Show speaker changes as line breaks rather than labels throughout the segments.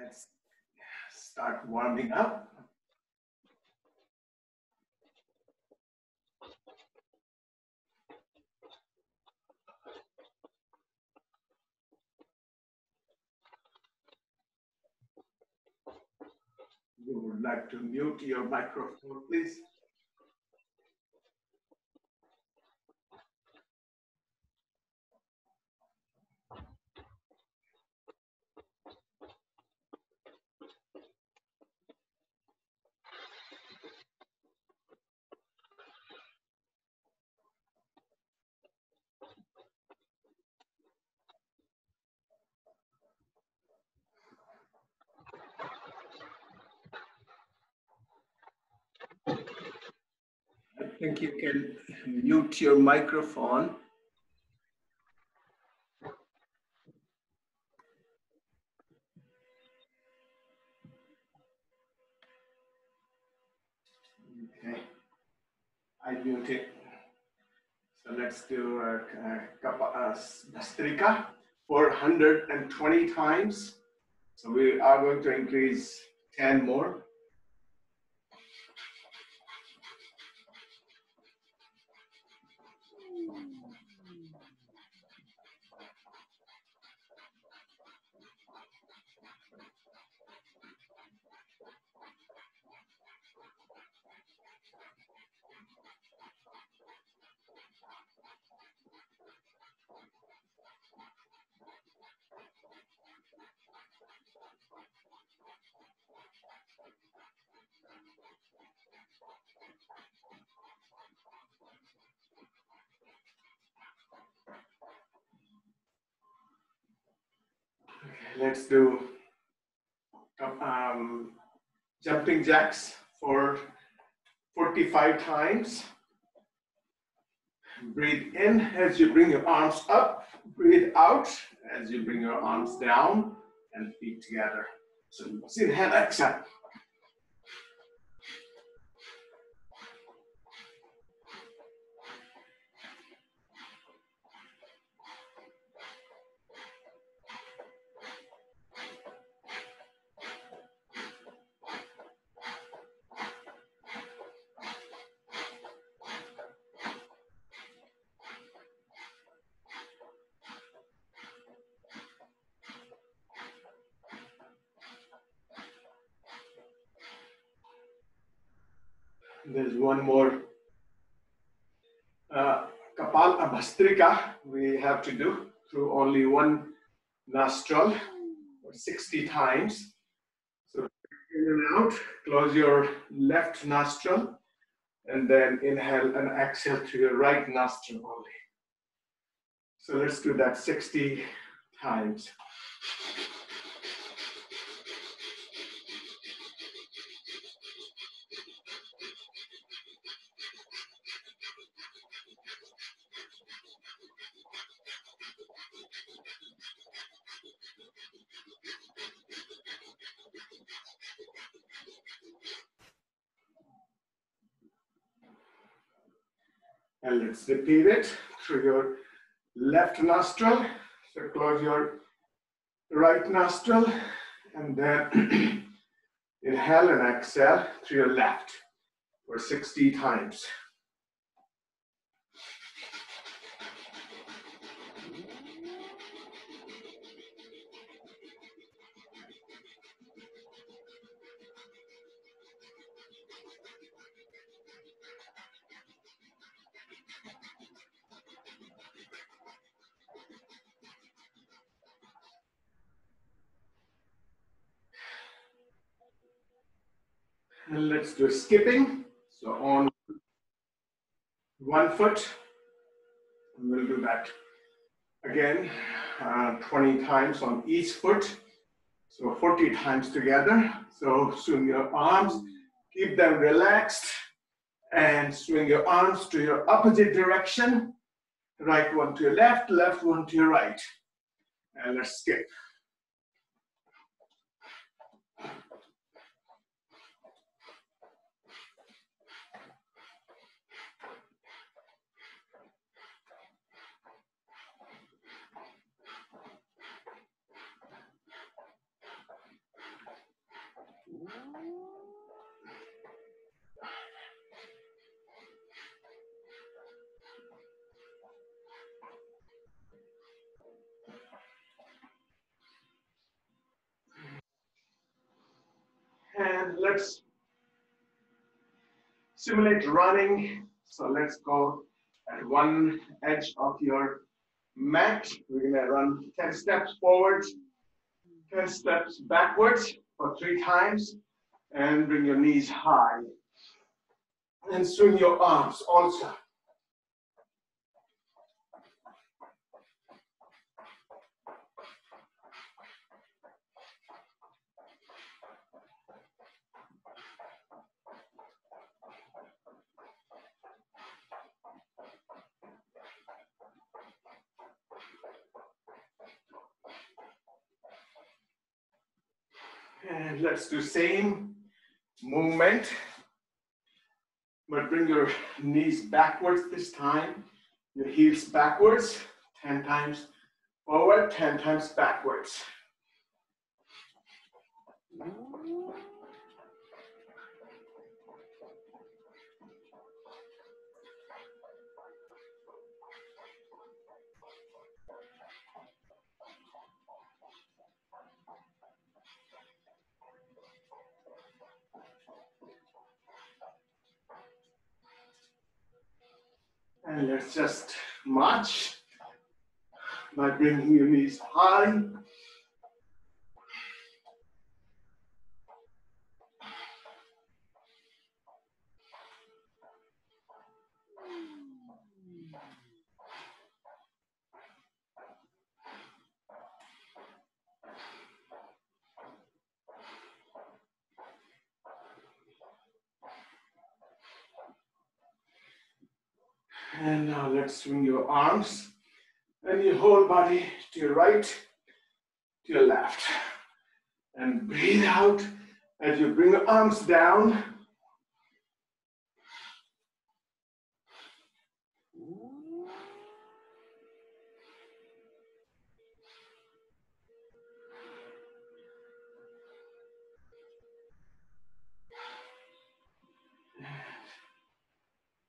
Let's start warming up. You would like to mute your microphone, please? I think you can mute your microphone. Okay, I mute it. So let's do Bhastrika 420 times. So we are going to increase 10 more. Let's do jumping jacks for 45 times. Breathe in as you bring your arms up. Breathe out as you bring your arms down and feet together. So inhale, exhale. There's one more Bhastrika we have to do through only one nostril for 60 times. So in and out, close your left nostril and then inhale and exhale through your right nostril only. So let's do that 60 times. And let's repeat it through your left nostril. So close your right nostril and then inhale and exhale through your left for 60 times. And let's do skipping. So on one foot, we'll do that again 20 times on each foot. So 40 times together. So swing your arms, keep them relaxed, and swing your arms to your opposite direction. Right one to your left, left one to your right. And let's skip. And let's simulate running. So let's go at one edge of your mat. We're gonna run 10 steps forward, 10 steps backwards for 3 times, and bring your knees high. And swing your arms also. And let's do same movement, but bring your knees backwards this time. Your heels backwards, 10 times forward, 10 times backwards. And let's just march by bringing your knees high. And now let's swing your arms and your whole body to your right, to your left. And breathe out as you bring your arms down.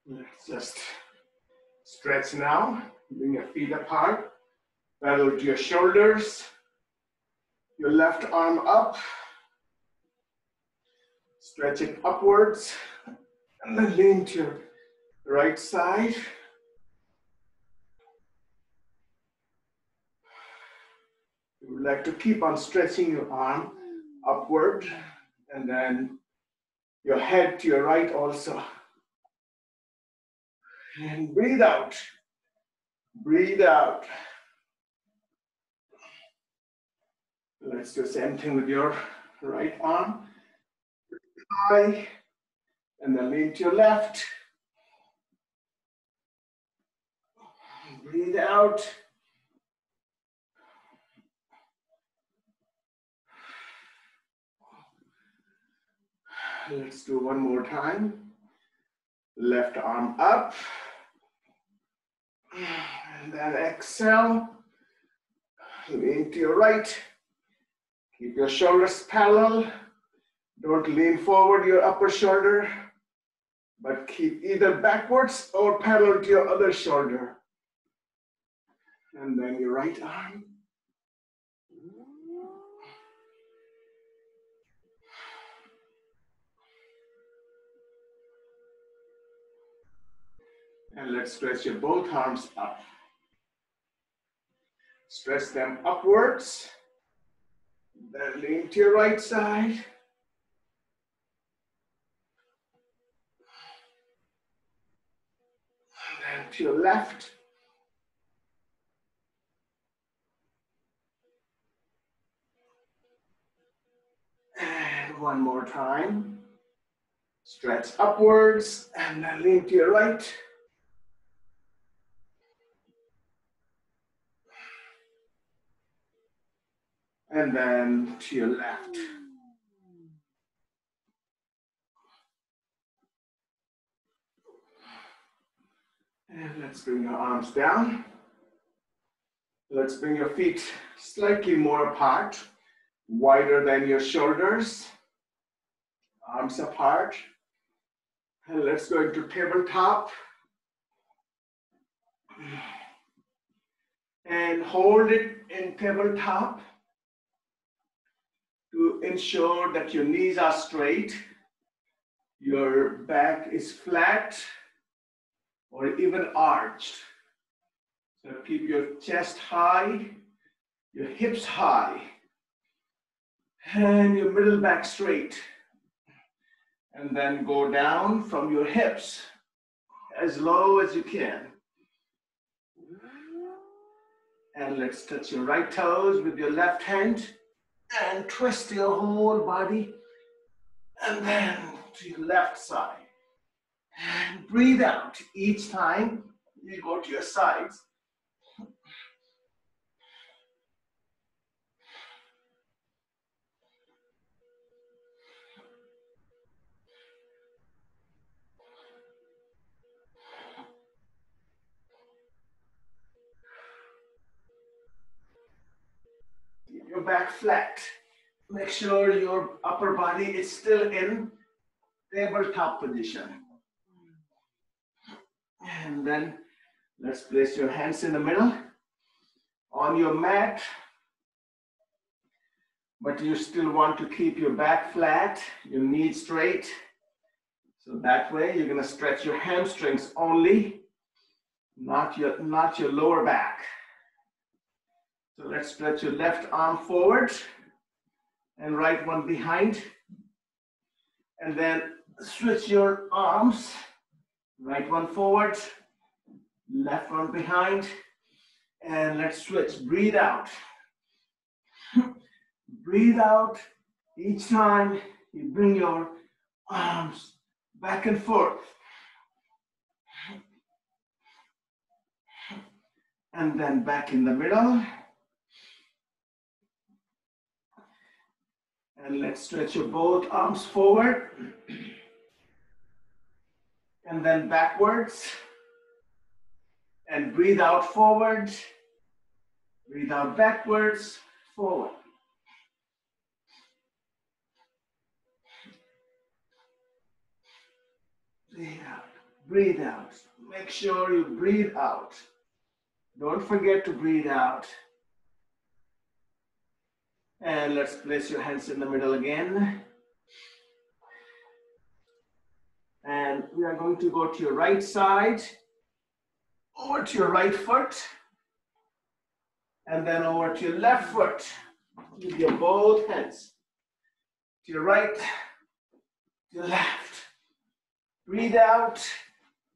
Let's just stretch now. Bring your feet apart. Pedal to your shoulders. Your left arm up. Stretch it upwards. And then lean to your right side. You would like to keep on stretching your arm upward. And then your head to your right also. And breathe out. Breathe out. Let's do the same thing with your right arm. High. And then lean to your left. Breathe out. Let's do one more time. Left arm up. And then exhale. Lean to your right. Keep your shoulders parallel. Don't lean forward your upper shoulder, but keep either backwards or parallel to your other shoulder. And then your right arm. And let's stretch your both arms up. Stretch them upwards. Then lean to your right side. And then to your left. And one more time. Stretch upwards and then lean to your right. And then to your left. And let's bring your arms down. Let's bring your feet slightly more apart, wider than your shoulders. arms apart. And let's go into tabletop. And hold it in tabletop to ensure that your knees are straight, your back is flat or even arched. So keep your chest high, your hips high, and your middle back straight. And then go down from your hips as low as you can. And let's touch your right toes with your left hand and twist your whole body. And then to your left side. And breathe out each time you go to your sides. Keep your back flat. Make sure your upper body is still in tabletop position. And then let's place your hands in the middle on your mat. But you still want to keep your back flat, your knees straight. So that way you're going to stretch your hamstrings only, not your lower back. So let's stretch your left arm forward and right one behind. And then switch your arms, right one forward, left one behind. And let's switch, breathe out. Breathe out each time you bring your arms back and forth. And then back in the middle. And let's stretch your both arms forward. And then backwards. And breathe out forward. Breathe out backwards, forward. Breathe out. Breathe out. Make sure you breathe out. Don't forget to breathe out. And let's place your hands in the middle again. And we are going to go to your right side, over to your right foot, and then over to your left foot with your both hands. To your right, to your left. Breathe out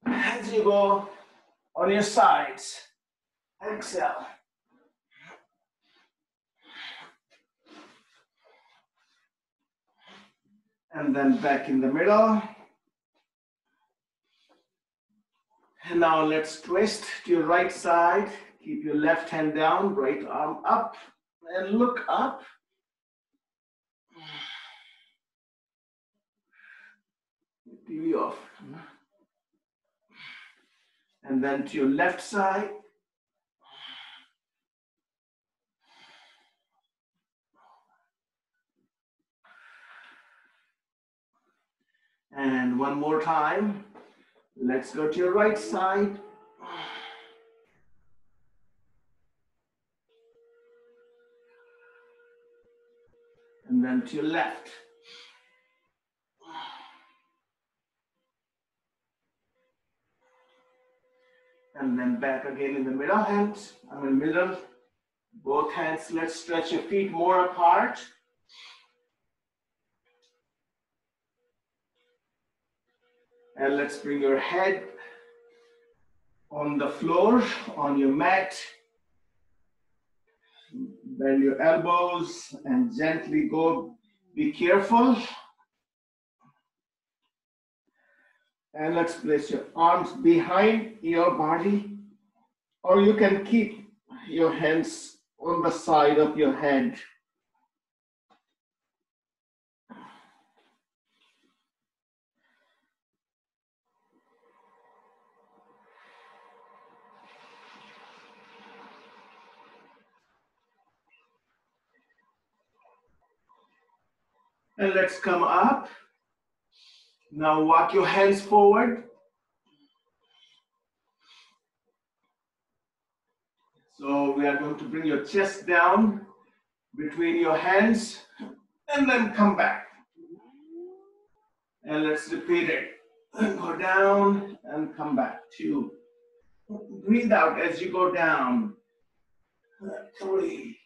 as you go on your sides. Exhale. And then back in the middle. And now let's twist to your right side. Keep your left hand down, right arm up, and look up. TV off. And then to your left side. And one more time. Let's go to your right side. And then to your left. And then back again in the middle hands. Middle. Both hands. Let's stretch your feet more apart. And let's bring your head on the floor, on your mat. Bend your elbows and gently go. Be careful. And let's place your arms behind your body, or you can keep your hands on the side of your head. And let's come up Now walk your hands forward. So we are going to bring your chest down between your hands and then come back. And let's repeat it. And go down and come back. 2. Breathe out as you go down. 3,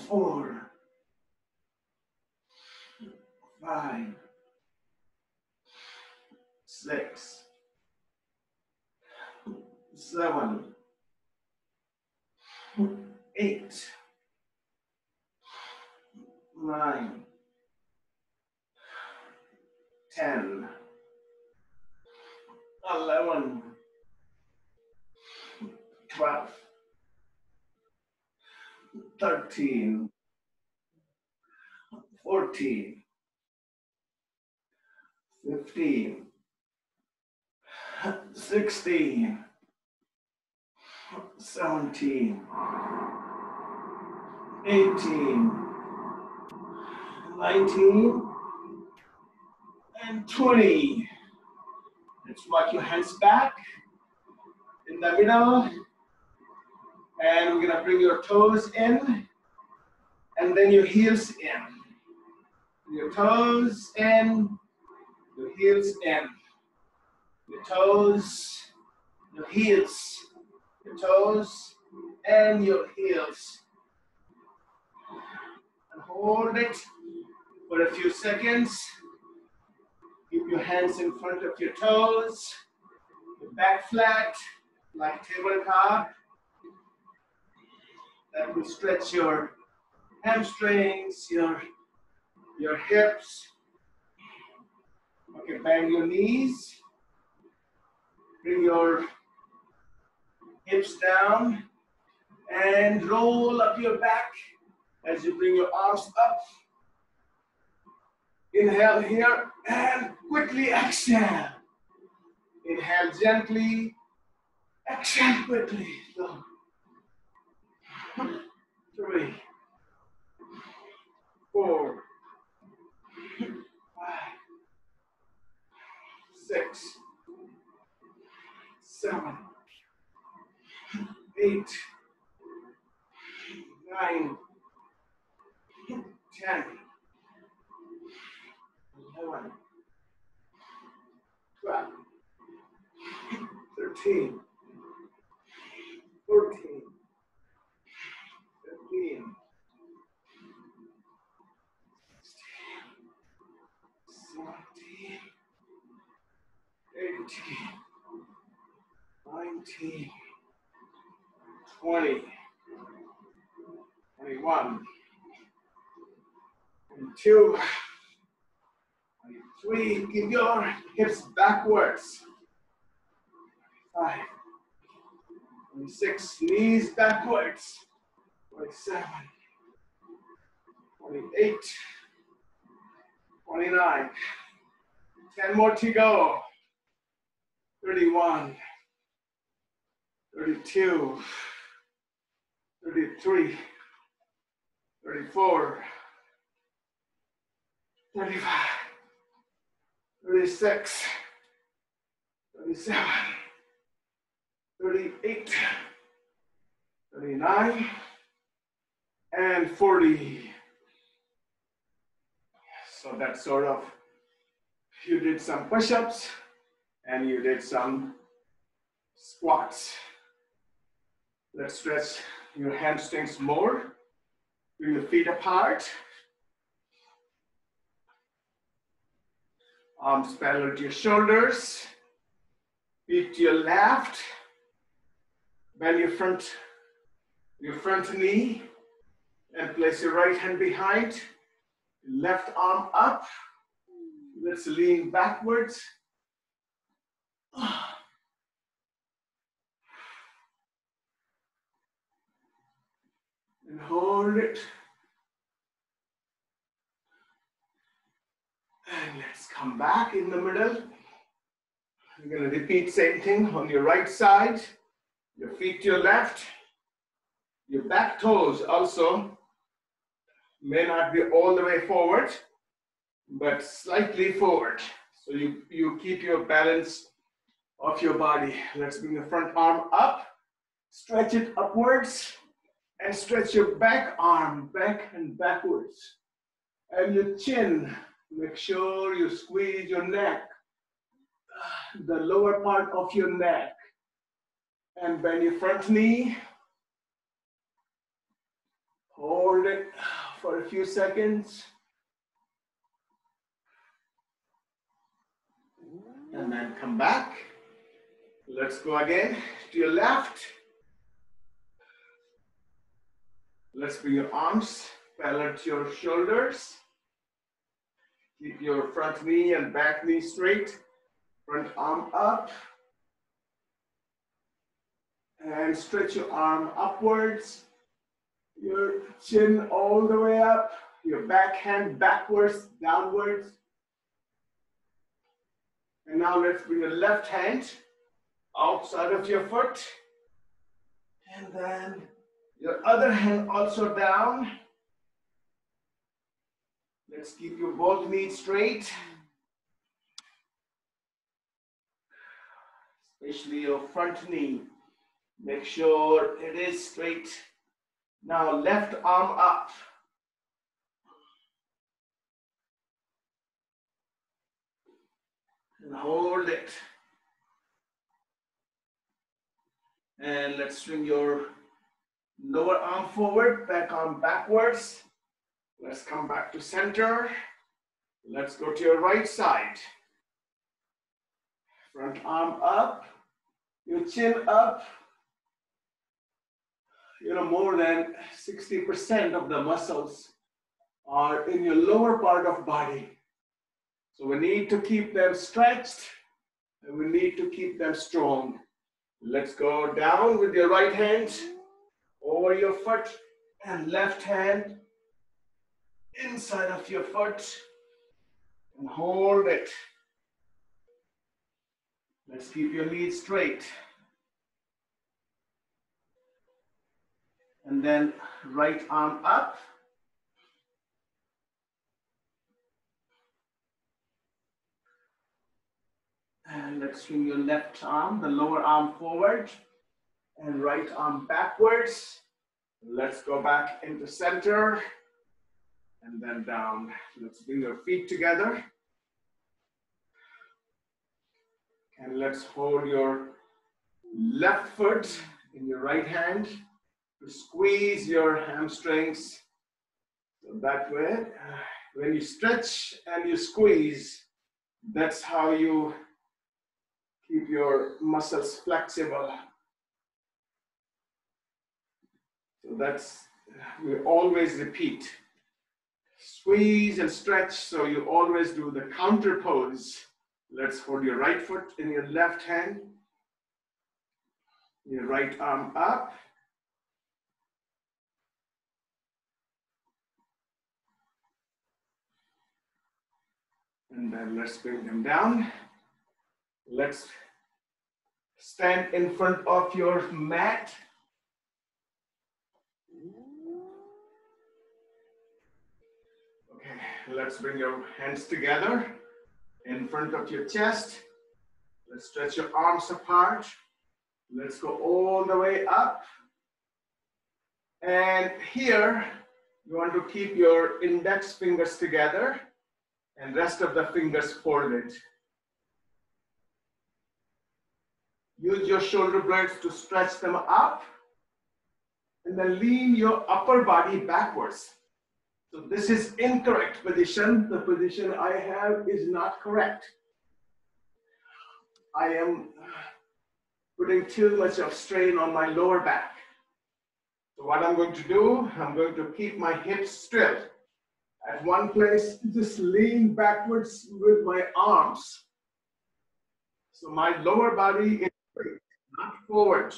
4, 5, 6, 7, 8, 9, 10, 11, 12, 13, 14, 15, 16, 17, 18, 19, and 20. Let's walk your hands back in the middle. And we're gonna bring your toes in and then your heels in. Your toes in, your heels in. Your toes, your heels, your toes, and your heels. And hold it for a few seconds. Keep your hands in front of your toes, your back flat, like tabletop. That will stretch your hamstrings, your hips. Okay, bend your knees. Bring your hips down and roll up your back as you bring your arms up. Inhale here and quickly exhale. Inhale gently, exhale quickly. So, 3, 4, 5, 6, 7, 8, 9, 10, 11, 12, 13, 14, 15, 17, 18, 19, 20, 21, 22, 23. Keep your hips backwards. 5, 26, knees backwards. 27, 28, 29. 10 more to go. 31, 32, 33, 34, 35, 36, 37, 38, 39, and 40. So that's sort of, you did some push-ups and you did some squats. Let's stretch your hamstrings more. Bring your feet apart. Arms parallel to your shoulders. Feet to your left. Bend your front knee and place your right hand behind. Left arm up. Let's lean backwards. And hold it. And let's come back in the middle. You're going to repeat same thing on your right side. Your feet to your left. Your back toes also may not be all the way forward. but slightly forward. So you keep your balance of your body. Let's bring the front arm up, stretch it upwards, and stretch your back arm back and backwards. And your chin, make sure you squeeze your neck, the lower part of your neck. And bend your front knee. Hold it for a few seconds. And then come back. Let's go again to your left. Let's bring your arms parallel to your shoulders. Keep your front knee and back knee straight. Front arm up. And stretch your arm upwards. Your chin all the way up. Your back hand backwards, downwards. And now let's bring your left hand outside of your foot. And then your other hand also down. Let's keep your both knees straight. Especially your front knee. Make sure it is straight. Now left arm up. And hold it. And let's swing your lower arm forward, back arm backwards. Let's come back to center. Let's go to your right side. Front arm up, your chin up. You know, more than 60% of the muscles are in your lower part of body. So we need to keep them stretched and we need to keep them strong. Let's go down with your right hand over your foot and left hand inside of your foot and hold it. Let's keep your knees straight. And then right arm up. And let's swing your left arm, the lower arm forward and right arm backwards. Let's go back into center and then down. Let's bring your feet together. And let's hold your left foot in your right hand to squeeze your hamstrings. So that way, when you stretch and you squeeze, that's how you keep your muscles flexible. So that's, we always repeat. Squeeze and stretch, so you always do the counter pose. Let's hold your right foot in your left hand. Your right arm up. And then let's bring them down. Let's stand in front of your mat. Okay, let's bring your hands together in front of your chest. Let's stretch your arms apart. Let's go all the way up. And here, you want to keep your index fingers together and rest of the fingers folded. Use your shoulder blades to stretch them up and then lean your upper body backwards. So this is incorrect position. The position I have is not correct. I am putting too much of strain on my lower back. So what I'm going to do, I'm going to keep my hips still. At one place, just lean backwards with my arms. So my lower body is straight, not forward,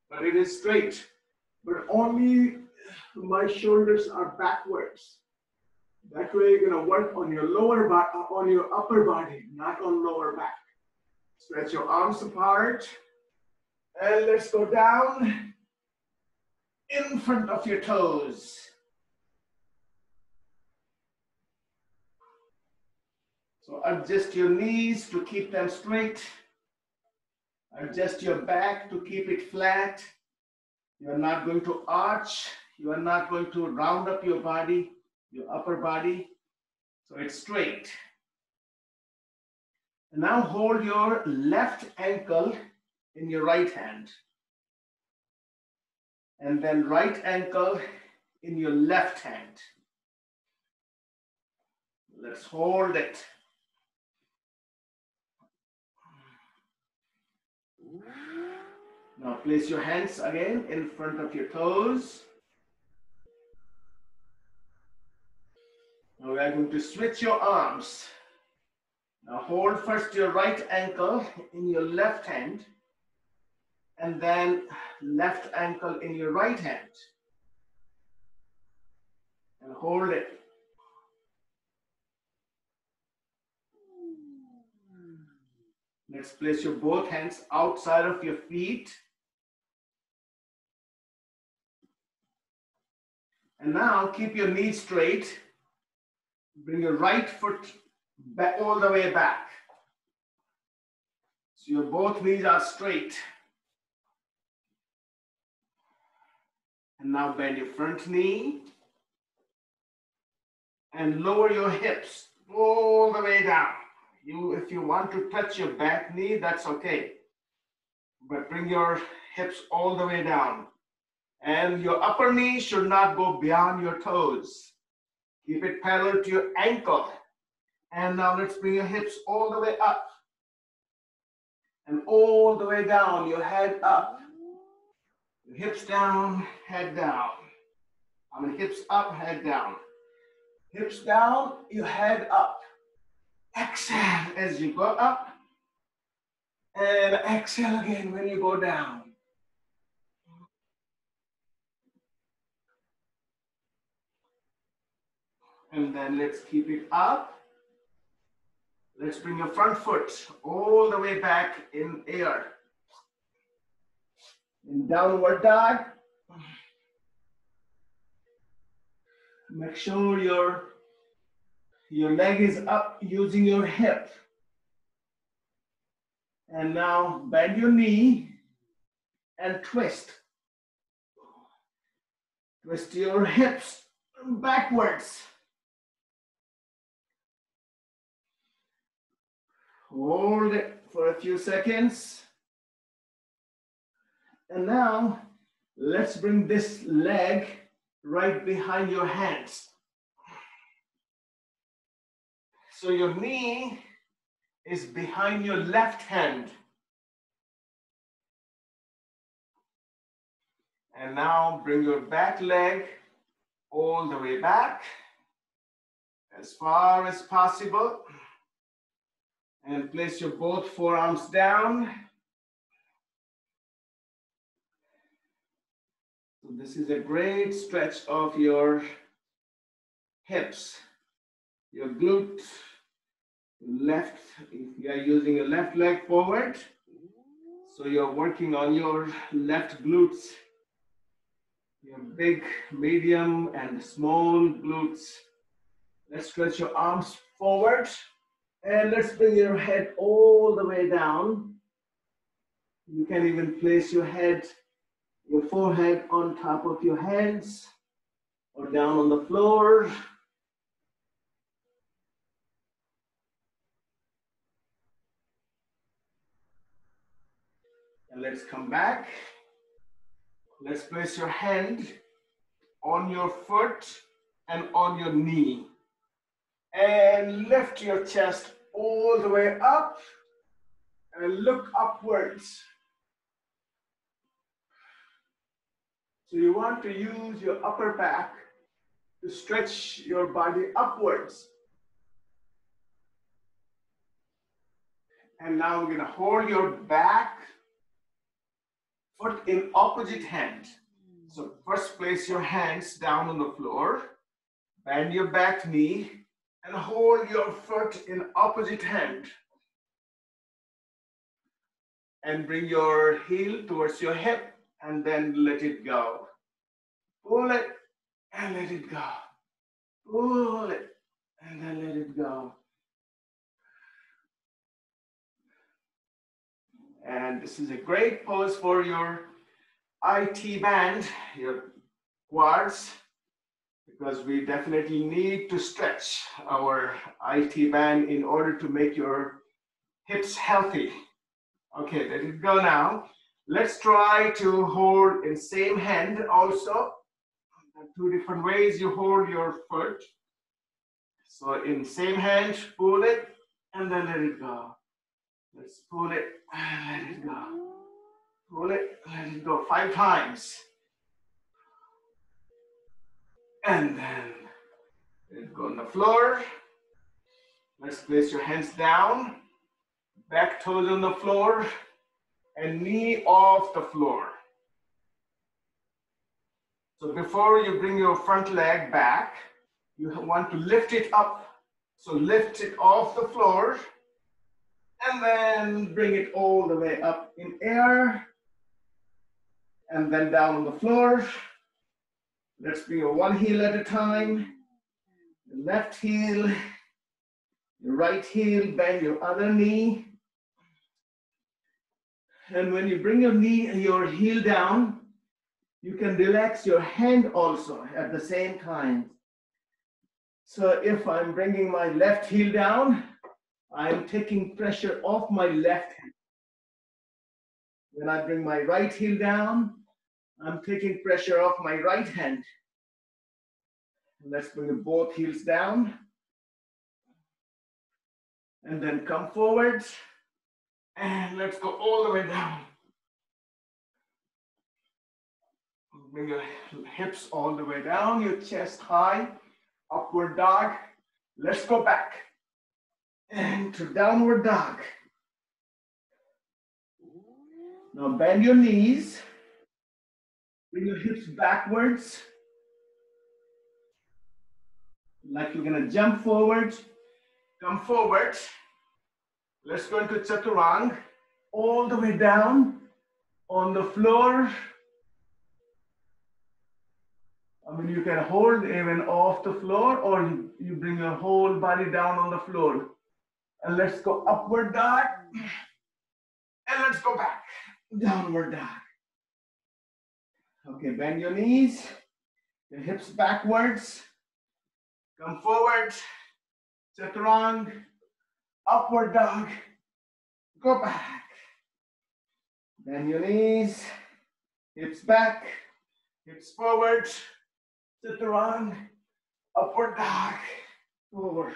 but it is straight. But only my shoulders are backwards. That way you're gonna work on your lower body, on your upper body, not on lower back. Stretch your arms apart. And let's go down in front of your toes. So adjust your knees to keep them straight. Adjust your back to keep it flat. You are not going to arch. You are not going to round up your body, your upper body. So it's straight. And now hold your left ankle in your right hand. And then right ankle in your left hand. Let's hold it. Now place your hands again in front of your toes. Now we are going to switch your arms. Now hold first your right ankle in your left hand and then left ankle in your right hand. And hold it. Let's place your both hands outside of your feet. And now keep your knees straight. Bring your right foot back, all the way back. So your both knees are straight. And now bend your front knee. And lower your hips all the way down. If you want to touch your back knee, that's okay. But bring your hips all the way down. And your upper knee should not go beyond your toes. Keep it parallel to your ankle. And now let's bring your hips all the way up. And all the way down, your head up. Your hips down, head down. Hips up, head down. Hips down, your head up. Exhale as you go up. And exhale again when you go down. And then let's keep it up. Let's bring your front foot all the way back in air. In downward dog. Make sure your leg is up using your hip. And now bend your knee and twist. Twist your hips backwards. Hold it for a few seconds. And now let's bring this leg right behind your hands. So your knee is behind your left hand. And now bring your back leg all the way back as far as possible. And place your both forearms down. So this is a great stretch of your hips, your glute, left, if you are using your left leg forward. So you're working on your left glutes, your big, medium, and small glutes. Let's stretch your arms forward. And let's bring your head all the way down. You can even place your head, your forehead on top of your hands or down on the floor. And let's come back. Let's place your hand on your foot and on your knee. And lift your chest all the way up and look upwards. So you want to use your upper back to stretch your body upwards. And now we're going to hold your back foot in opposite hand. So first place your hands down on the floor, bend your back knee, and hold your foot in opposite hand. And bring your heel towards your hip and then let it go. Pull it and let it go. Pull it and then let it go. And this is a great pose for your IT band, your quads, because we definitely need to stretch our IT band in order to make your hips healthy. Okay, let it go now. Let's try to hold in same hand also. Two different ways you hold your foot. So in same hand, pull it and then let it go. Let's pull it and let it go. Pull it, let it go 5 times. And then let it go on the floor. Let's place your hands down, back toes on the floor, and knee off the floor. So before you bring your front leg back, you want to lift it up. So lift it off the floor, and then bring it all the way up in air, and then down on the floor. Let's bring your one heel at a time. The left heel, your right heel, bend your other knee. And when you bring your heel down, you can relax your hand also at the same time. So if I'm bringing my left heel down, I'm taking pressure off my left hand. When I bring my right heel down, I'm taking pressure off my right hand. Let's bring both heels down. And then come forward. And let's go all the way down. Bring your hips all the way down, your chest high, upward dog. Let's go back. And to downward dog. Now bend your knees. Bring your hips backwards. Like you're gonna jump forward. Come forward. Let's go into chaturanga. All the way down on the floor. I mean, you can hold even off the floor, or you bring your whole body down on the floor. And let's go upward dog. And let's go back. Downward dog. Okay, bend your knees. Your hips backwards. Come forward. Chaturanga. Upward dog. Go back. Bend your knees. Hips back. Hips forward. Chaturanga. Upward dog. Forward.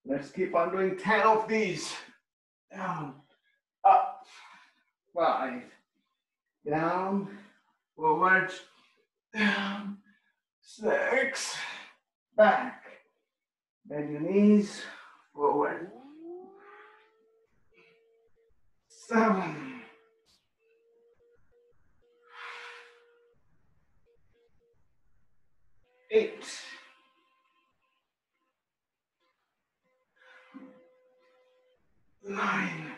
Let's keep on doing 10 of these. Down. Up. 5. Down. Forward. Down. 6. Back. Bend your knees. Forward. 7. 8. 9.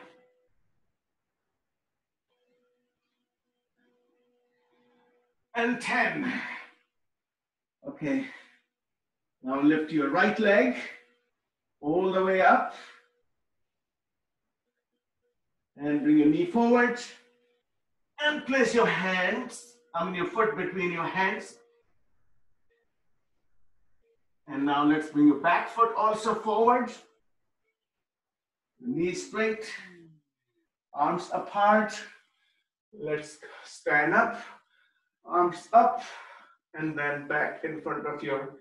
10. Okay. Now lift your right leg all the way up. And bring your knee forward. And place your hands, your foot between your hands. And now let's bring your back foot also forward. Knees straight, arms apart. Let's stand up, arms up, and then back in front of your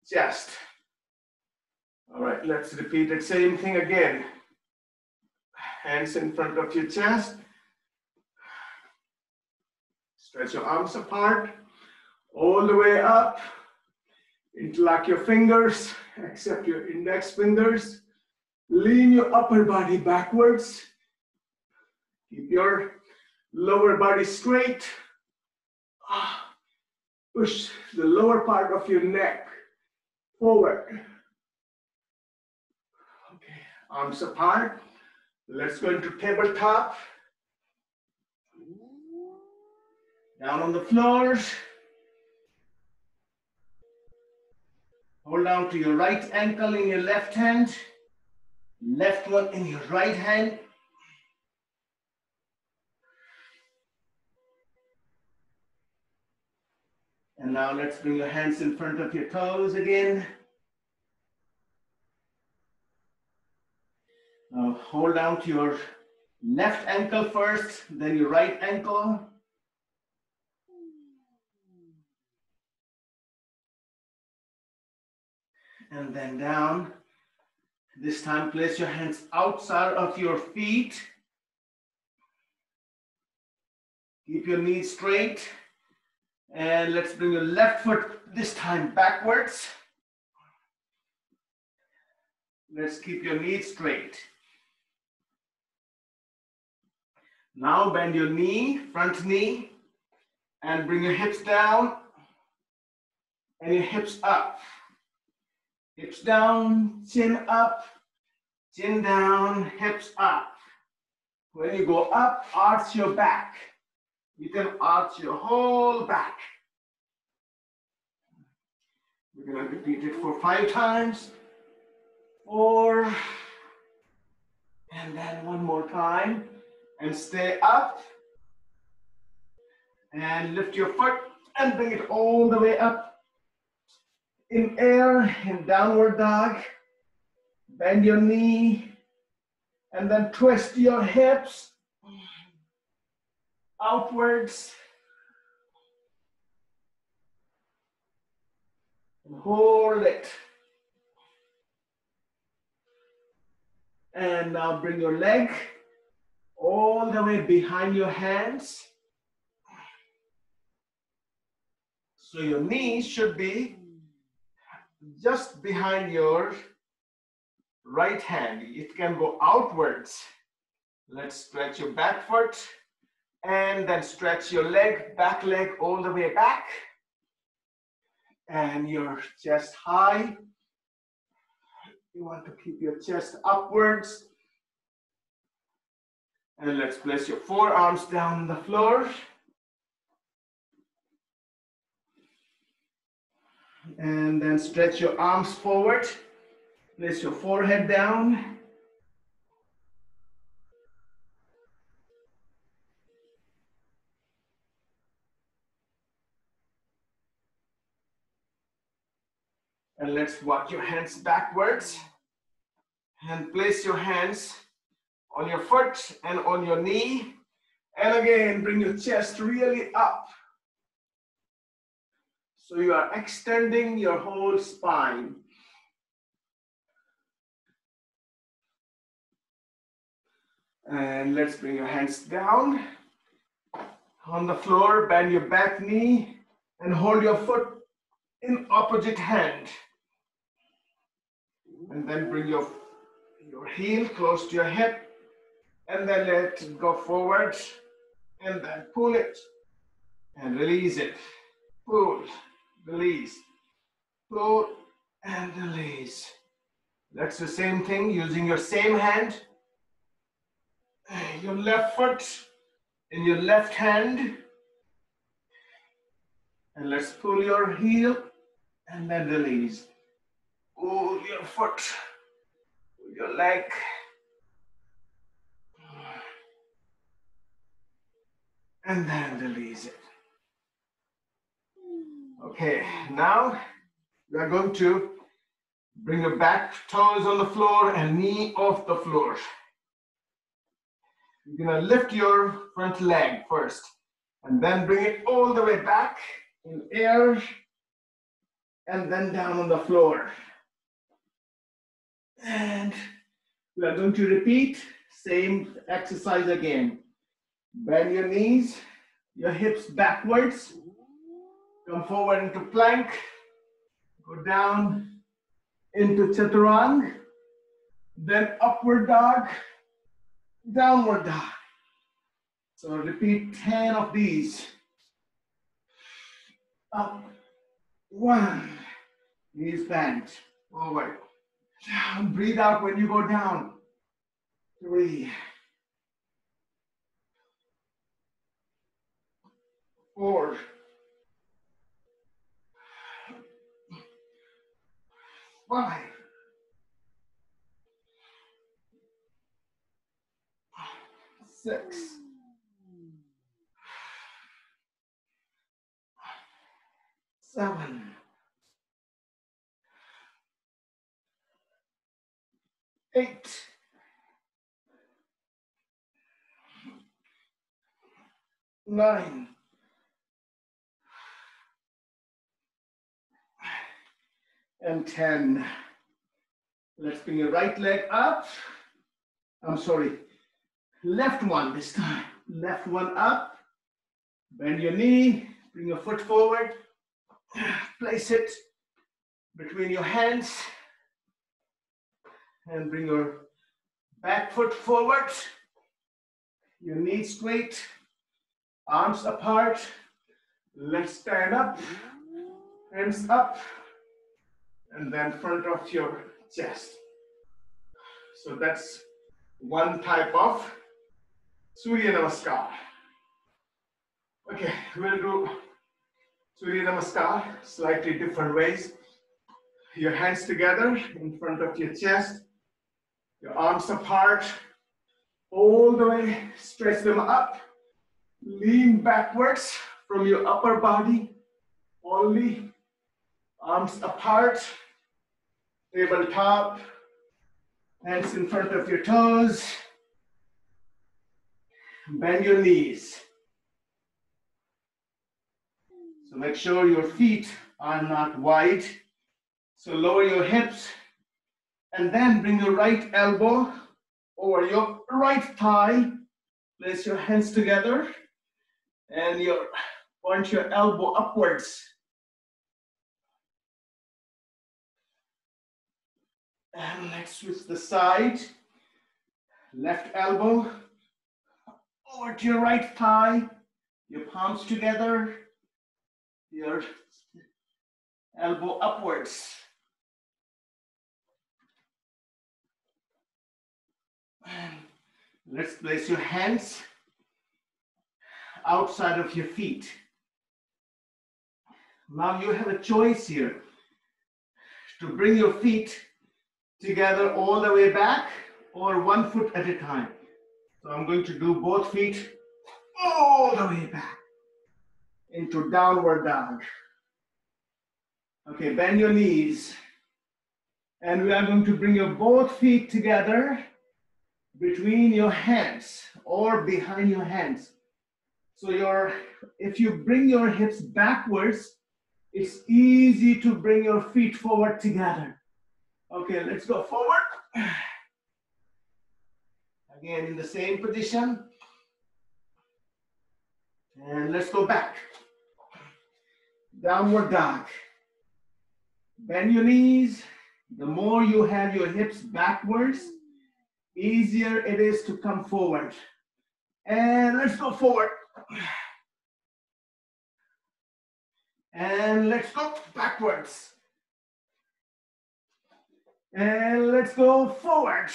chest. All right, let's repeat the same thing again. Hands in front of your chest. Stretch your arms apart, all the way up. Interlock your fingers, except your index fingers. Lean your upper body backwards. Keep your lower body straight. Push the lower part of your neck forward. Okay, arms apart. Let's go into tabletop. Down on the floor. Hold down to your right ankle in your left hand. Left one in your right hand. now let's bring your hands in front of your toes again. Now hold down to your left ankle first, then your right ankle. And then down. This time place your hands outside of your feet. Keep your knees straight. And let's bring your left foot this time backwards. Let's keep your knees straight. Now bend your knee, front knee, and bring your hips down and your hips up. Hips down, chin up, chin down, hips up. When you go up, arch your back. You can arch your whole back. We're going to repeat it for 5 times. 4. And then one more time. And stay up. And lift your foot and bring it all the way up. In air, in downward dog. Bend your knee. And then twist your hips outwards. And hold it. And now bring your leg all the way behind your hands. So your knees should be just behind your right hand. It can go outwards. Let's stretch your back foot and then stretch your leg, back leg all the way back. And your chest high. You want to keep your chest upwards. And let's place your forearms down on the floor. And then stretch your arms forward. Place your forehead down. And let's walk your hands backwards. And place your hands on your foot and on your knee. And again, bring your chest really up. So you are extending your whole spine. And let's bring your hands down on the floor, bend your back knee and hold your foot in opposite hand. And then bring your heel close to your hip and then let it go forward and then pull it and release it. Pull, release, pull and release. That's the same thing using your same hand. Your left foot in your left hand. And let's pull your heel and then release. Pull your foot, pull your leg. And then release it. Okay, now we are going to bring your back toes on the floor and knee off the floor. You're going to lift your front leg first and then bring it all the way back in air and then down on the floor. And we are going to repeat same exercise again. Bend your knees, your hips backwards. Come forward into plank. Go down into chaturanga. Then upward dog. Downward dog. So repeat 10 of these. Up. 1. Knees bent. Forward. Down. Breathe out when you go down. 3. 4. 5. 6. 7, 8, 9, and 10. Let's bring your right leg up. I'm sorry, left one this time. Left one up. Bend your knee. Bring your foot forward. Place it between your hands. And bring your back foot forward. Your knees straight. Arms apart. Let's stand up. Hands up. And then front of your chest. So that's one type of Surya Namaskar. Okay, we'll do Surya Namaskar slightly different ways. Your hands together in front of your chest. Your arms apart. All the way, stretch them up. Lean backwards from your upper body. Only arms apart. Tabletop. Hands in front of your toes. Bend your knees. So make sure your feet are not wide. So lower your hips and then bring your right elbow over your right thigh. Place your hands together and point your elbow upwards. And let's switch the side. Left elbow over to your right thigh. Your palms together. Your elbow upwards. And let's place your hands outside of your feet. Now you have a choice here to bring your feet together all the way back or one foot at a time. So I'm going to do both feet all the way back into downward dog. Okay, bend your knees. And we are going to bring your both feet together between your hands or behind your hands. So if you bring your hips backwards, it's easy to bring your feet forward together. Okay, let's go forward. Again, in the same position. And let's go back. Downward dog. Bend your knees. The more you have your hips backwards, easier it is to come forward. And let's go forward. And let's go backwards. And let's go forward.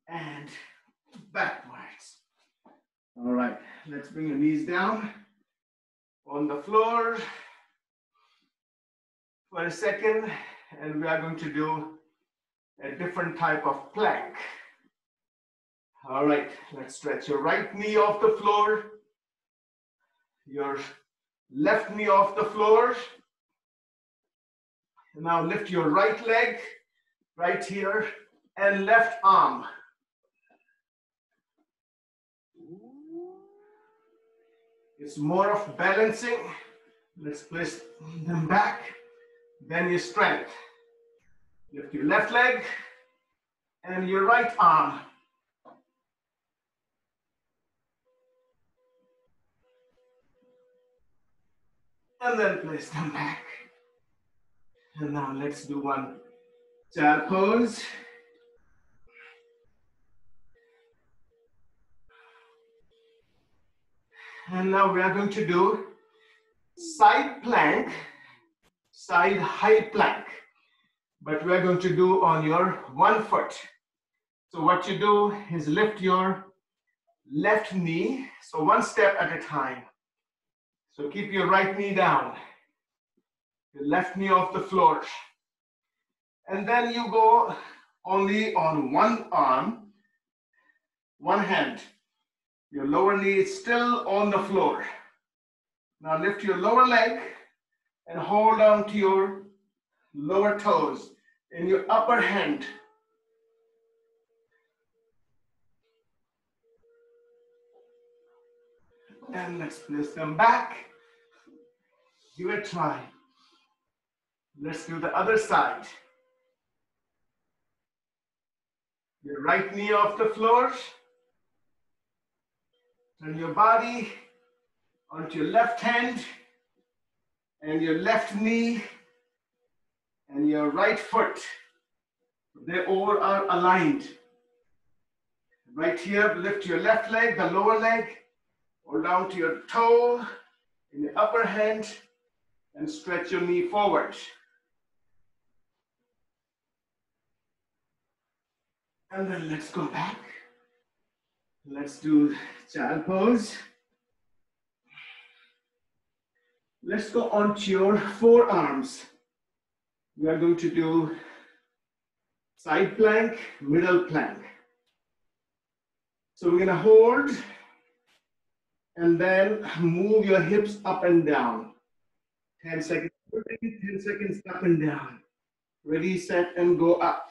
And backwards. All right, let's bring your knees down on the floor for a second. And we are going to do a different type of plank. All right, let's stretch your right knee off the floor, your left knee off the floor. Now lift your right leg right here and left arm. It's more of balancing. Let's place them back. Then your strength. Lift your left leg and your right arm. And then place them back. And now let's do one child pose. And now we are going to do side plank, side high plank. But we are going to do on your one foot. So what you do is lift your left knee, so one step at a time. So keep your right knee down, your left knee off the floor. And then you go only on one arm, one hand. Your lower knee is still on the floor. Now lift your lower leg and hold on to your lower toes in your upper hand. And let's place them back. Give it a try. Let's do the other side. Your right knee off the floor. Turn your body onto your left hand and your left knee and your right foot. They all are aligned. Right here, lift your left leg, the lower leg, or down to your toe in the upper hand and stretch your knee forward. And then let's go back. Let's do child pose. Let's go onto your forearms. We are going to do side plank, middle plank. So we're going to hold and then move your hips up and down. 10 seconds, 10 seconds up and down. Ready, set, and go up.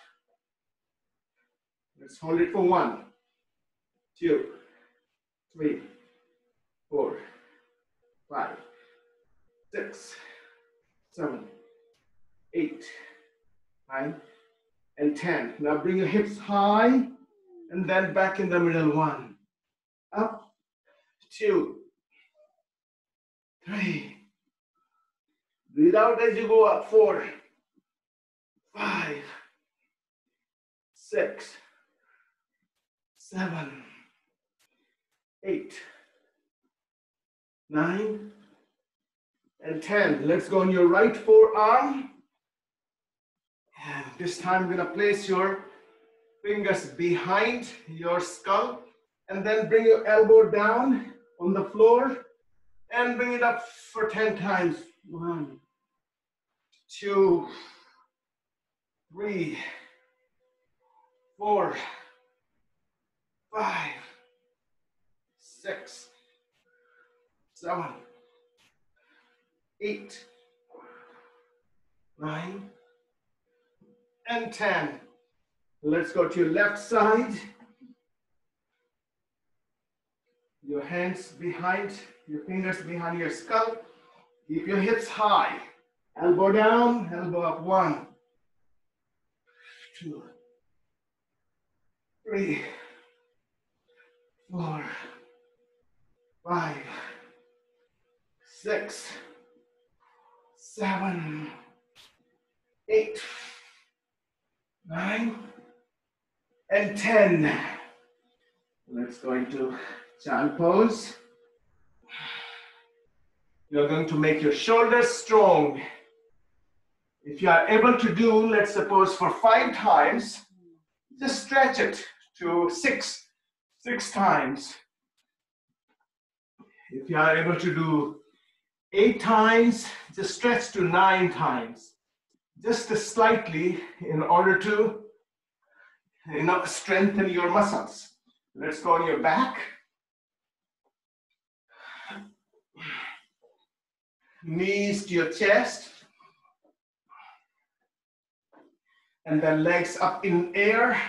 Let's hold it for 1, 2, 3, 4, 5, 6, 7, 8, 9, and 10. Now bring your hips high and then back in the middle. 1, up, 2, 3. Breathe out as you go up. 4, 5, 6, 7, 8, 9, and 10. Let's go on your right forearm. And this time we're going to place your fingers behind your skull and then bring your elbow down on the floor and bring it up for 10 times. 1, 2, 3, 4, 5, 6, 7, 8, 9, and 10. Let's go to your left side. Your hands behind, your fingers behind your skull. Keep your hips high. Elbow down, elbow up. 1, 2, 3, 4, 5, 6, 7, 8, 9, and 10. Let's go into child pose. You're going to make your shoulders strong. If you are able to do, let's suppose for 5 times, just stretch it to 6 times. If you are able to do 8 times, just stretch to 9 times. Just slightly in order to strengthen your muscles. Let's go on your back. Knees to your chest. And then legs up in air.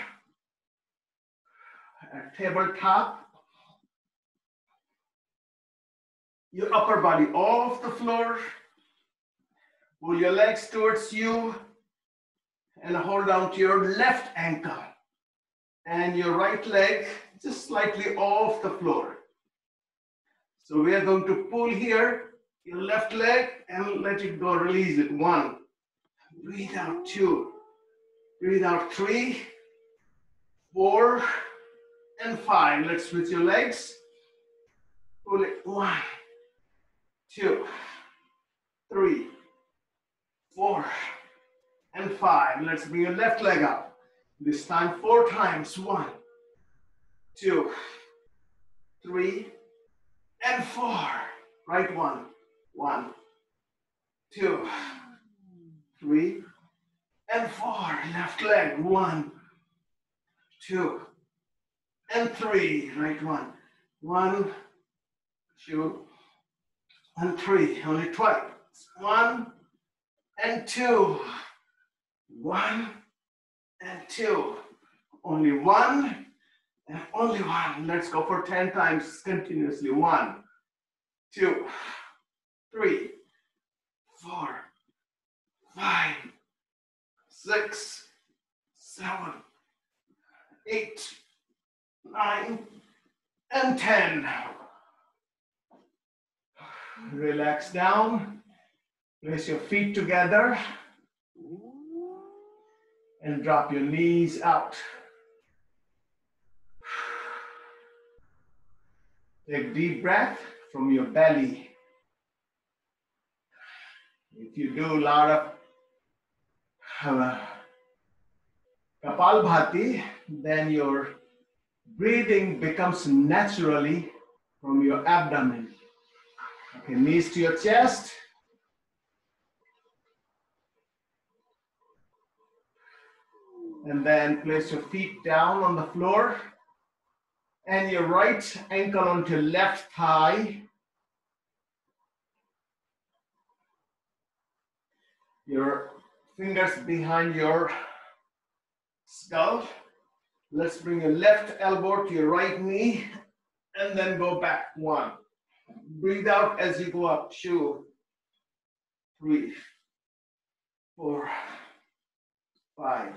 Tabletop. Your upper body off the floor. Pull your legs towards you and hold down to your left ankle. And your right leg just slightly off the floor. So we are going to pull here, your left leg, and let it go, release it. 1, breathe out. 2, breathe out. 3, 4, and 5. Let's switch your legs. Pull it. 1, 2, 3, 4, and 5. Let's bring your left leg up. This time 4 times. 1, 2, 3, and 4. Right one. 1, 2, 3, and 4. Left leg. 1, 2, and 3. Right one. 1, 2, and 3, only twice. 1 and 2. 1 and 2. Only 1 and only 1. Let's go for 10 times continuously. 1, 2, 3, 4, 5, 6, 7, 8, 9, and 10. Relax down. Place your feet together and drop your knees out. Take deep breath from your belly. If you do a lot of Kapalbhati, then your breathing becomes naturally from your abdomen. Okay, knees to your chest. And then place your feet down on the floor. And your right ankle onto your left thigh. Your fingers behind your skull. Let's bring your left elbow to your right knee and then go back. 1. Breathe out as you go up. 2, 3, 4, 5,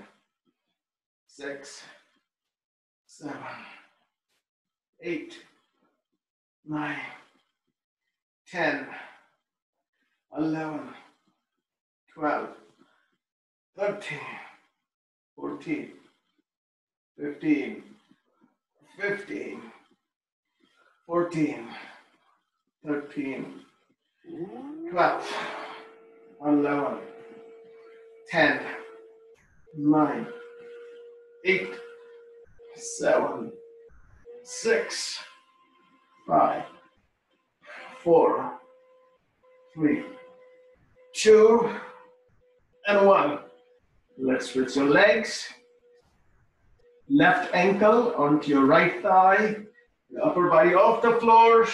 6, 7, 8, 9, 10, 11, 12, 13, 14, 15, 15, 14, 13, 12, 11, 10, 9, 8, 7, 6, 5, 4, 3, 2, and 1. Let's switch your legs. Left ankle onto your right thigh. Your upper body off the floor.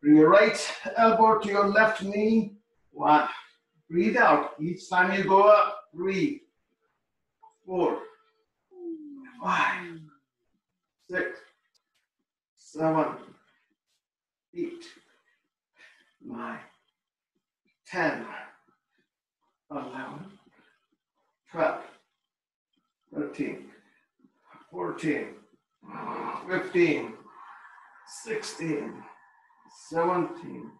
Bring your right elbow to your left knee. 1. Breathe out. Each time you go up. 3, 4, 5, 6, 7, 8, 9, 10, 11, 12, 13, 14, 15, 16, 17,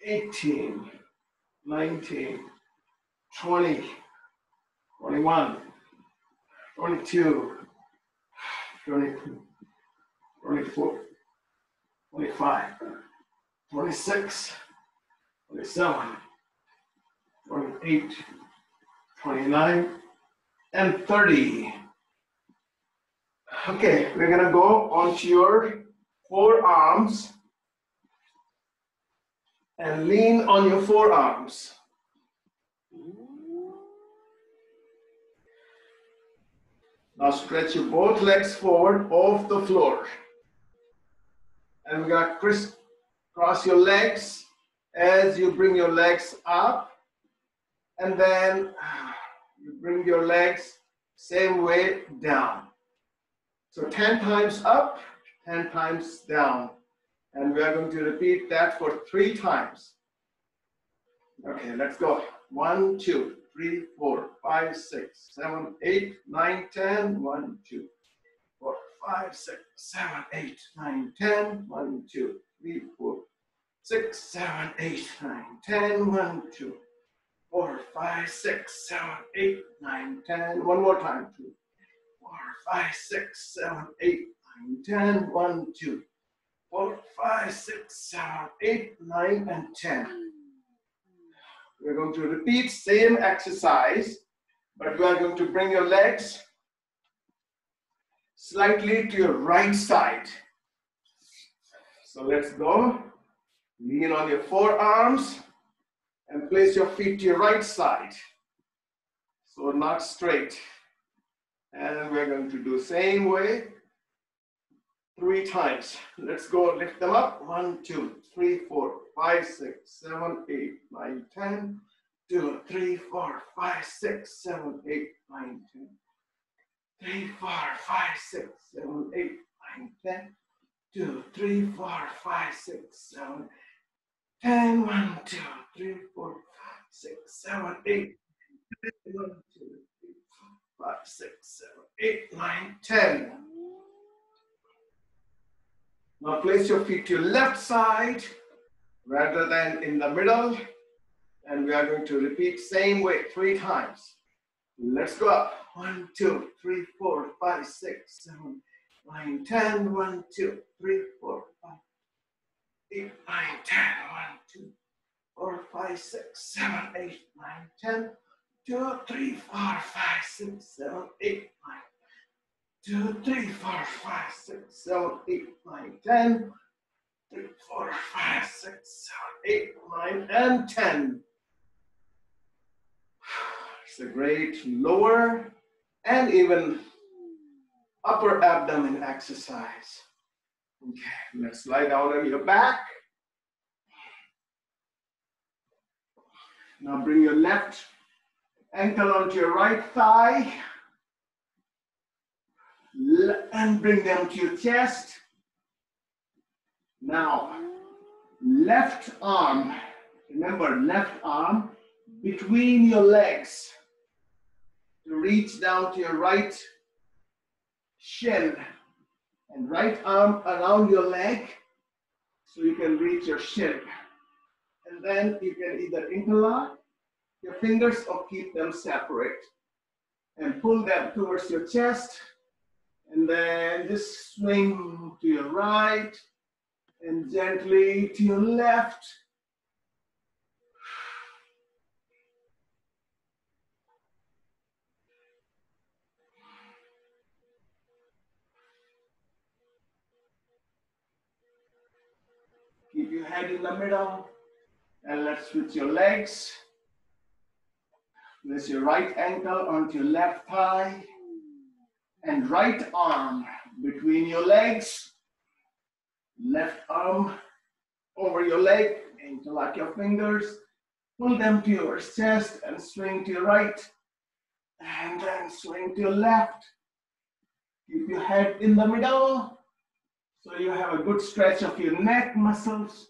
18, 19, 20, 21, 22, 23, 24, 25, 26, 27, 28, 29, and 30. Okay, we're gonna go onto your forearms and lean on your forearms. Now stretch your both legs forward off the floor. And we're gonna crisscross your legs as you bring your legs up. And then you bring your legs same way down. So 10 times up, 10 times down. And we are going to repeat that for 3 times. Okay, let's go. 1, 2, 3, 4, 5, 6, 7, 8, 9, 10. 1, 2, 4, 5, 6, 7, 8, 9, 10. 1, 2, 3, 4, 6, 7, 8, 9, 10. 1, 2, 4, 5, 6, 7, 8, 9, 10. One more time. 2, 4, 5, 6, 7, 8, 9, 10. 1, 2, 4, 5, 6, 7, 8, 9, and 10. We're going to repeat same exercise, but we are going to bring your legs slightly to your right side. So let's go. Lean on your forearms and place your feet to your right side. So not straight. And we're going to do same way. 3 times. Let's go, lift them up. 1, 2, 3, 4, 5, 6, 7, 8, 9, 10. 2, 3, 4, 5, 6, 7, 8, 9, 10. 3, 4, 5, 6, 7, 8, 9, 10. 2, 3, 4, 5, 6, 7, 10. 1, 2, 3, 4, 6, 7, 8. 1, 2, 3, 4, 5, 6, 7, 8, 9, 10. Now place your feet to your left side rather than in the middle. And we are going to repeat same way 3 times. Let's go up. 1, 2, 3, 4, 5, 6, 7, 9, 10. 1, 2, 3, 4, 5, 8, 9, 10. 1, 2, 4, 5, 6, 7, 8, 9, 10. 2, 3, 4, 5, 6, 7, 8, 9. 2, 3, 4, 5, 6, 7, 8, 9, 10. 3, 4, 5, 6, 7, 8, 9, and 10. It's a great lower and even upper abdomen exercise. Okay, let's lie down on your back. Now bring your left ankle onto your right thigh and bring them to your chest. Now, left arm, remember left arm between your legs to reach down to your right shin and right arm around your leg so you can reach your shin. And then you can either interlock your fingers or keep them separate and pull them towards your chest and then just swing to your right and gently to your left. Keep your head in the middle and let's switch your legs. Place your right ankle onto your left thigh and right arm between your legs. Left arm over your leg, interlock your fingers, pull them to your chest and swing to your right and then swing to your left. Keep your head in the middle so you have a good stretch of your neck muscles.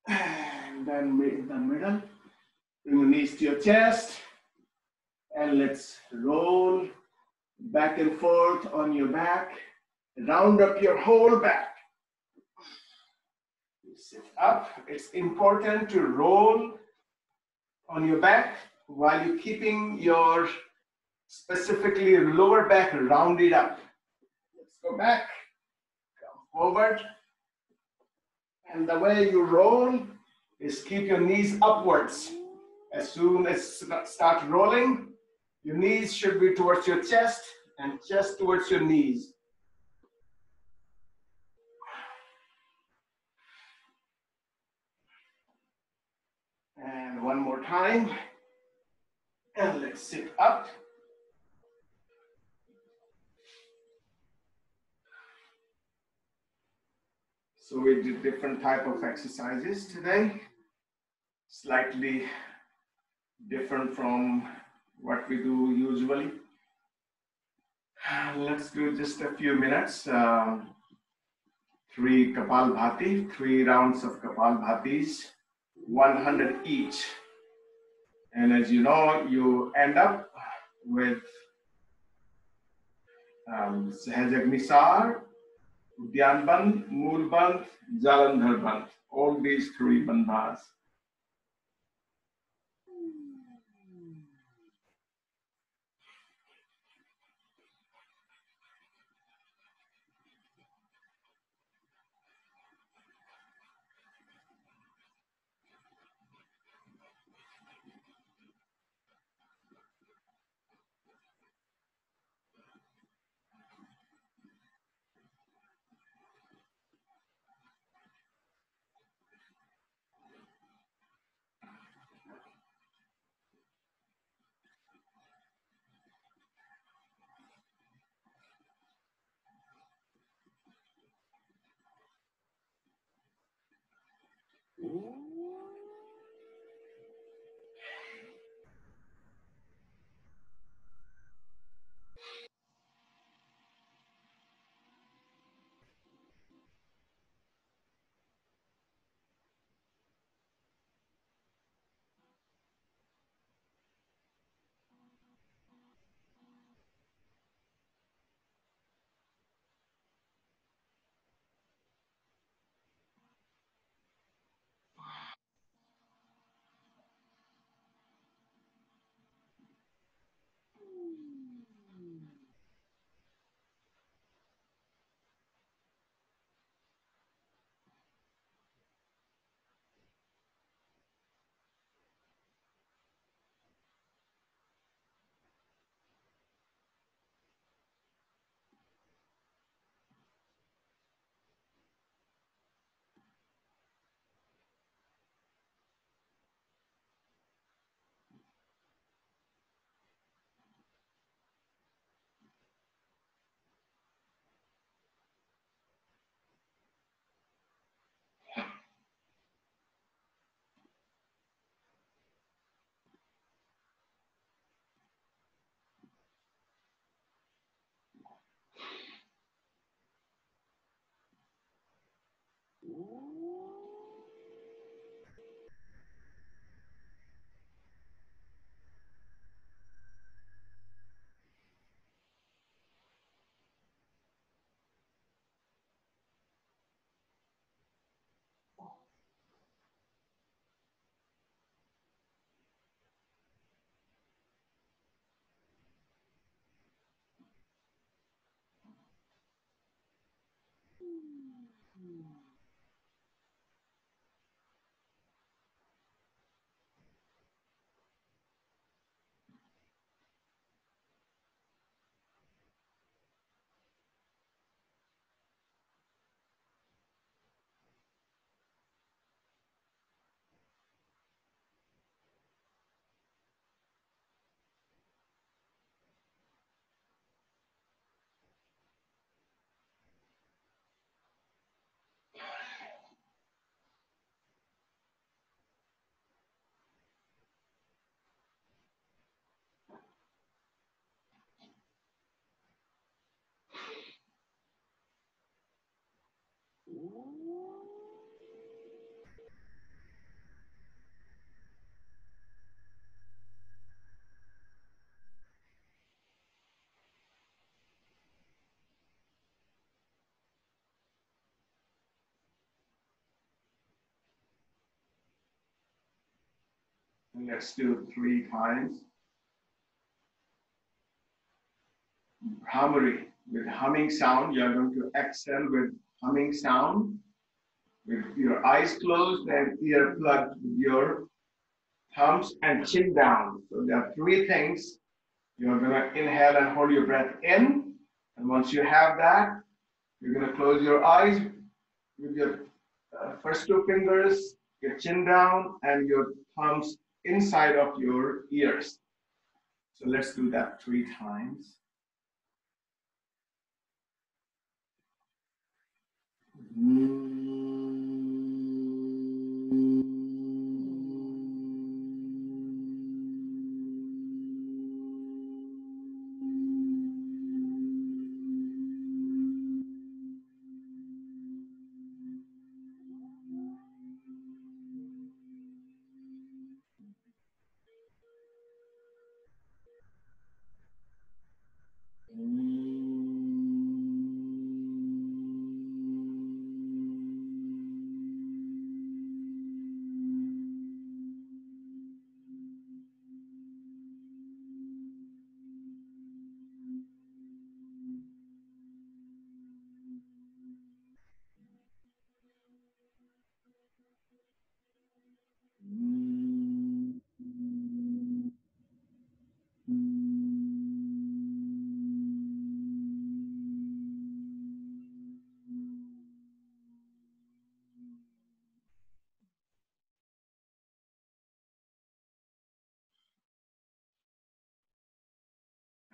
And then in the middle, bring your knees to your chest and let's roll back and forth on your back. Round up your whole back. Sit up. It's important to roll on your back while you're keeping your specifically lower back rounded up. Let's go back, come forward. And the way you roll is keep your knees upwards. As soon as you start rolling, your knees should be towards your chest and chest towards your knees. And one more time. And let's sit up. So we did different type of exercises today. Slightly different from what we do usually. Let's do just a few minutes. 3 Kapalbhati, 3 rounds of Kapalbhatis, 100 each. And as you know, you end up with Sahajagnisar, Udyan Bandh, Mool Bandh, Jalandhar Bandh. All these 3 bandhas. Let's do 3 times. Bhramari, with humming sound. You're going to exhale with humming sound, with your eyes closed and ear plugged with your thumbs and chin down. So there are 3 things. You're going to inhale and hold your breath in. And once you have that, you're going to close your eyes with your first 2 fingers, your chin down, and your thumbs inside of your ears. So let's do that 3 times.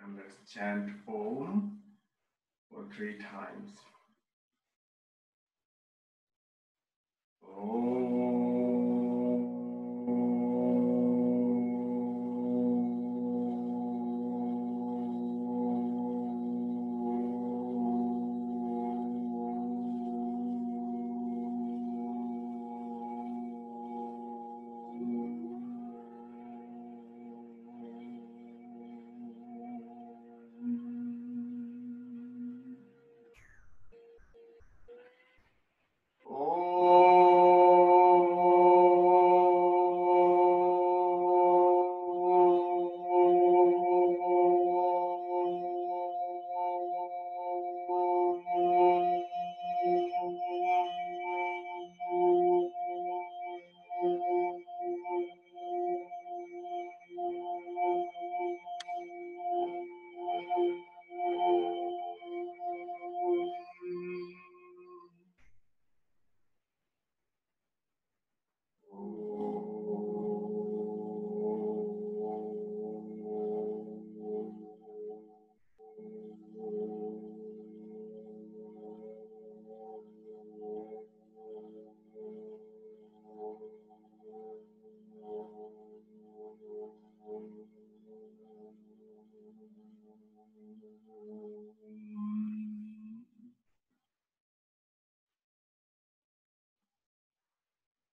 And let's chant Om for 3 times. Om.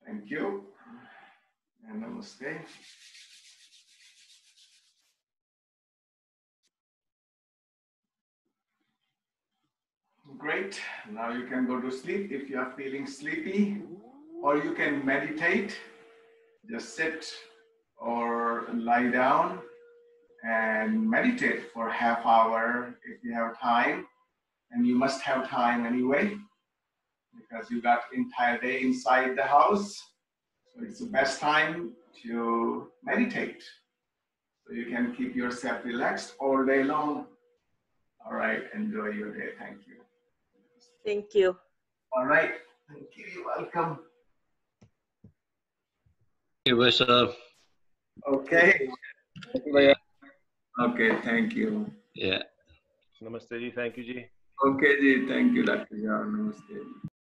Thank you. And namaste. Great. Now you can go to sleep if you are feeling sleepy, or you can meditate. Just sit or lie down and meditate for half hour if you have time. And you must have time anyway, because you got entire day inside the house. So it's the best time to meditate. So you can keep yourself relaxed all day long. All right, enjoy your day. Thank you.
Thank you.
All right, thank you. You're welcome.
It was
Okay.
yeah.
Okay, thank you.
Yeah.
Namaste ji, thank you ji.
Okay, ji, thank you, Dr. Jan. Namaste.